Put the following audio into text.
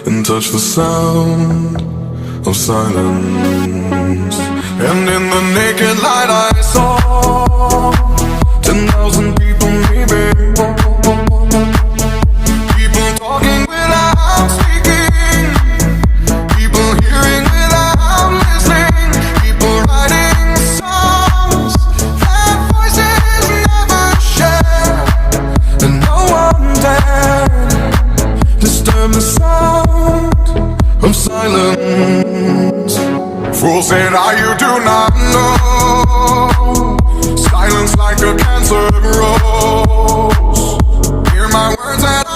and touch the sound of silence. And in the naked light I saw 10,000 people, maybe. People talking without speaking, people hearing without listening, people writing songs that voices never share, and no one dared disturb the sound of silence. Fool said, you do not know. Silence like a cancer grows. Hear my words and